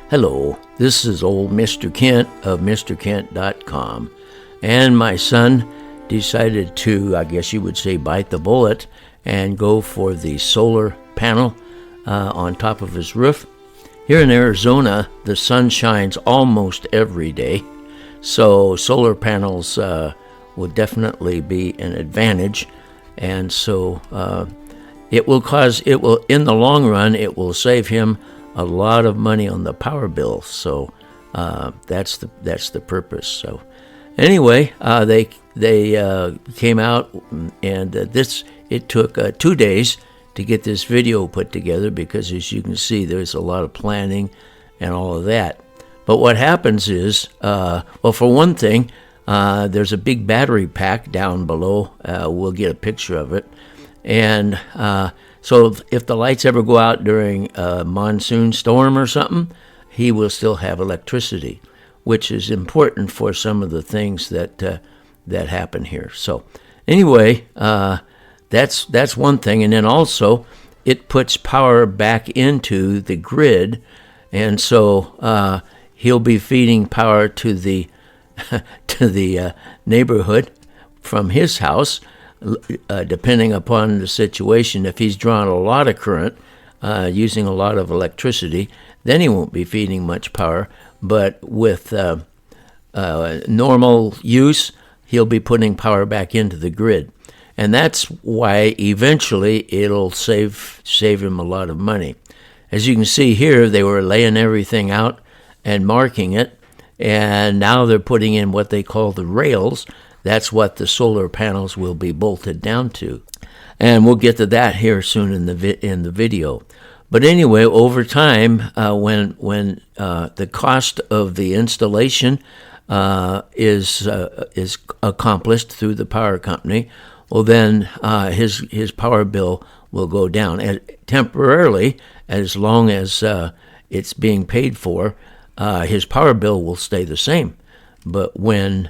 Hello, this is old Mr. Kent of MrKent.com, and my son decided to, I guess you would say, bite the bullet and go for the solar panel on top of his roof. Here in Arizona, the sun shines almost every day, so solar panels will definitely be an advantage, and so in the long run, it will save him a lot of money on the power bill. So that's the purpose. So anyway, they came out, and it took 2 days to get this video put together, because as you can see, there's a lot of planning and all of that. But what happens is, for one thing, there's a big battery pack down below. We'll get a picture of it. And so if the lights ever go out during a monsoon storm or something, he will still have electricity, which is important for some of the things that happen here. So anyway, that's one thing. And then also, it puts power back into the grid, and so he'll be feeding power to the to the neighborhood from his house. Depending upon the situation, if he's drawing a lot of current, using a lot of electricity, then he won't be feeding much power. But with normal use, he'll be putting power back into the grid. And that's why eventually it'll save him a lot of money. As you can see here, they were laying everything out and marking it, and now they're putting in what they call the rails. That's what the solar panels will be bolted down to. And we'll get to that here soon in the video. But anyway, over time, when the cost of the installation is accomplished through the power company, well, then his power bill will go down. And temporarily, as long as it's being paid for, his power bill will stay the same. But when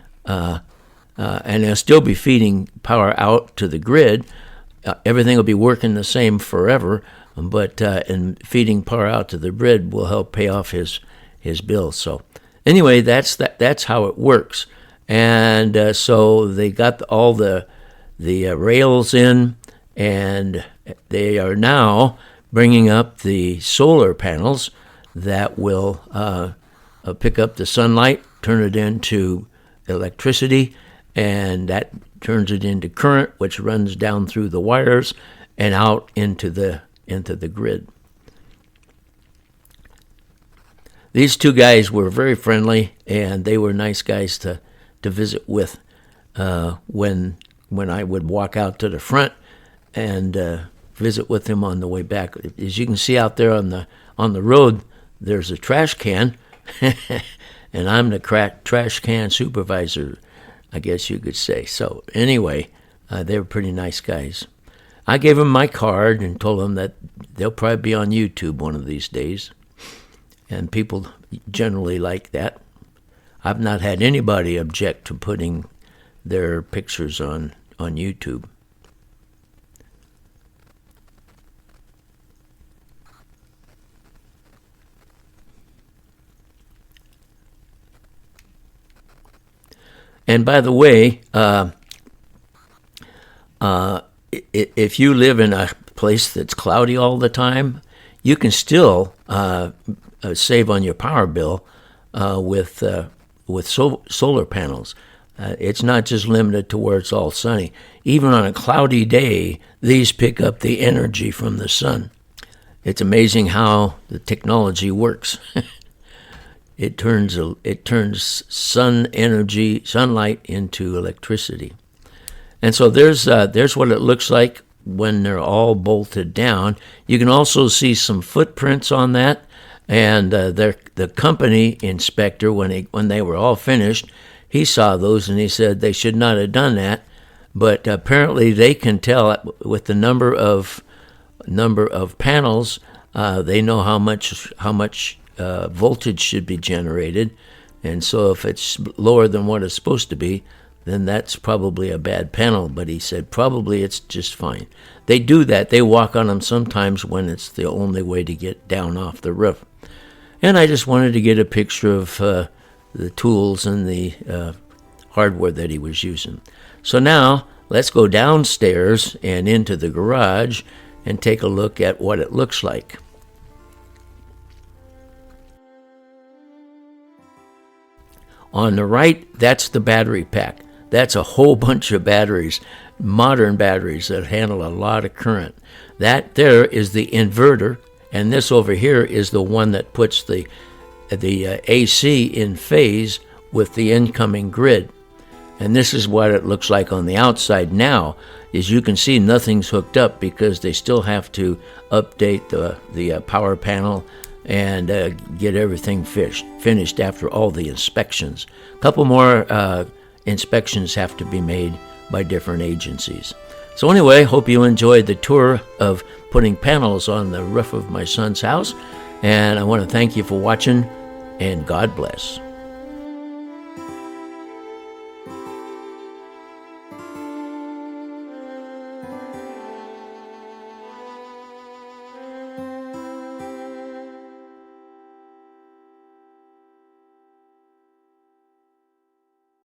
and they'll still be feeding power out to the grid. Everything will be working the same forever, but and feeding power out to the grid will help pay off his bill. So anyway, that's how it works. And so they got all the rails in, and they are now bringing up the solar panels that will pick up the sunlight, turn it into electricity, and that turns it into current, which runs down through the wires and out into the grid. These two guys were very friendly, and they were nice guys to visit with when I would walk out to the front and visit with them on the way back. As you can see out there on the road, there's a trash can, and I'm the trash can supervisor, I guess you could say. So anyway, they were pretty nice guys. I gave them my card and told them that they'll probably be on YouTube one of these days. And people generally like that. I've not had anybody object to putting their pictures on YouTube. And by the way, if you live in a place that's cloudy all the time, you can still save on your power bill with solar panels. It's not just limited to where it's all sunny. Even on a cloudy day, these pick up the energy from the sun. It's amazing how the technology works. It turns sunlight into electricity. And so there's what it looks like when they're all bolted down. You can also see some footprints on that, and the company inspector, when they were all finished, he saw those and he said they should not have done that. But apparently they can tell with the number of panels. They know how much voltage should be generated, and so if it's lower than what it's supposed to be, then that's probably a bad panel. But he said probably it's just fine. They do that. They walk on them sometimes when it's the only way to get down off the roof. And I just wanted to get a picture of the tools and the hardware that he was using. So now let's go downstairs and into the garage and take a look at what it looks like. On the right, that's the battery pack. That's a whole bunch of batteries, modern batteries that handle a lot of current. That there is the inverter, and this over here is the one that puts the AC in phase with the incoming grid. And this is what it looks like on the outside now. As you can see, nothing's hooked up because they still have to update the power panel and get everything finished after all the inspections. A couple more inspections have to be made by different agencies. So anyway, hope you enjoyed the tour of putting panels on the roof of my son's house, and I want to thank you for watching, and God bless.